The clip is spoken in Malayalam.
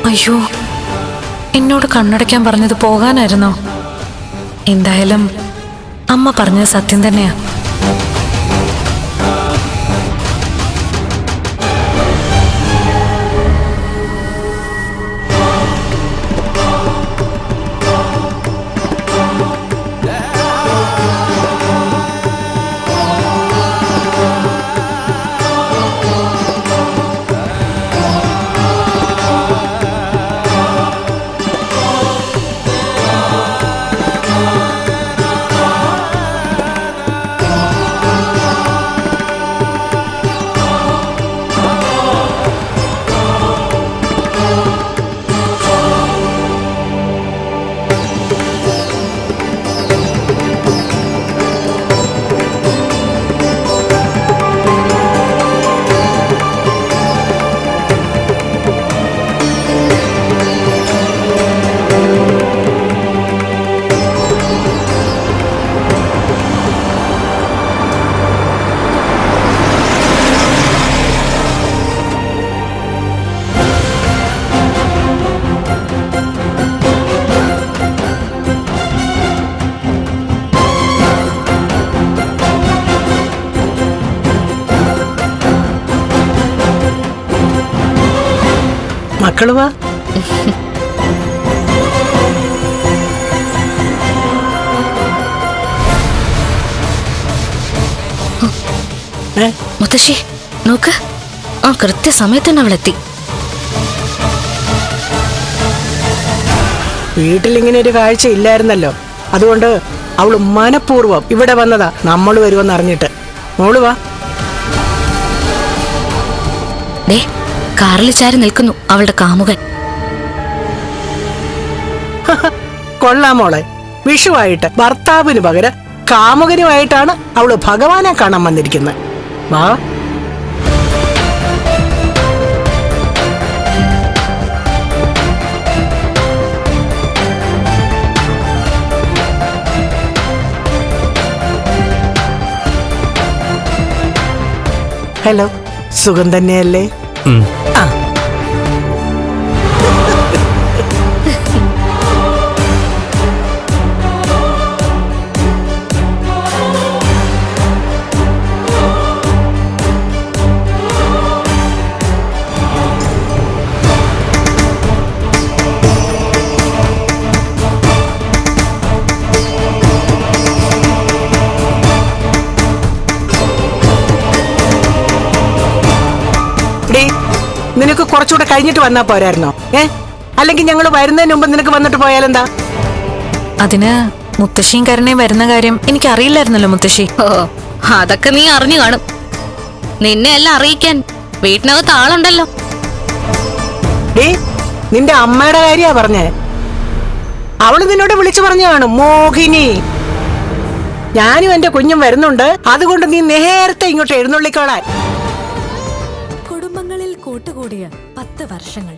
അയ്യോ, എന്നോട് കണ്ണടയ്ക്കാൻ പറഞ്ഞത് പോകാനായിരുന്നോ? എന്തായാലും അമ്മ പറഞ്ഞത് സത്യം തന്നെയാ. മക്കള് വാ. മുത്തശ്ശി നോക്ക്, ആ കൃത്യസമയത്ത് തന്നെ അവളെത്തി. വീട്ടിലിങ്ങനെ ഒരു കാഴ്ച ഇല്ലായിരുന്നല്ലോ, അതുകൊണ്ട് അവള് മനഃപൂർവ്വം ഇവിടെ വന്നതാ നമ്മൾ വരുമെന്ന് അറിഞ്ഞിട്ട്. മോള് വാ. ദേ കാറിൽ ചാരി നിൽക്കുന്നു അവളുടെ കാമുകൻ. കൊള്ളാം മോളെ, വിഷുവായിട്ട് ഭർത്താവിന് പകരം കാമുകനുമായിട്ടാണ് അവള് ഭഗവാനെ കാണാൻ വന്നിരിക്കുന്നത്. വാ. ഹലോ, സുഖം തന്നെയല്ലേ? ആ. നിനക്ക് കുറച്ചുകൂടെ കഴിഞ്ഞിട്ട് വന്നാ പോരായിരുന്നോ? അല്ലെങ്കിൽ ഞങ്ങൾ വരുന്നതിന് മുമ്പ് നിനക്ക് വന്നിട്ട് പോയാലെന്താ? അതിന് മുത്തശ്ശിയും കരുണയും വരുന്ന കാര്യം എനിക്ക് അറിയില്ലായിരുന്നല്ലോ മുത്തശ്ശി. ഓ, അതൊക്കെ നീ അറിഞ്ഞു കാണും. നിന്നെ എല്ലാം അറിയിക്കാൻ വീട്ടിനകത്ത് ആളുണ്ടല്ലോ. നിന്റെ അമ്മയുടെ കാര്യാ പറഞ്ഞേ. അവള് നിന്നോട് വിളിച്ചു പറഞ്ഞു കാണും, മോഹിനി ഞാനും എന്റെ കുഞ്ഞും വരുന്നുണ്ട്, അതുകൊണ്ട് നീ നേരത്തെ ഇങ്ങോട്ട് എഴുന്നള്ളിക്കോളാൻ. കുടുംബങ്ങളിൽ കൂട്ടുകൂടിയ 10 വർഷങ്ങൾ.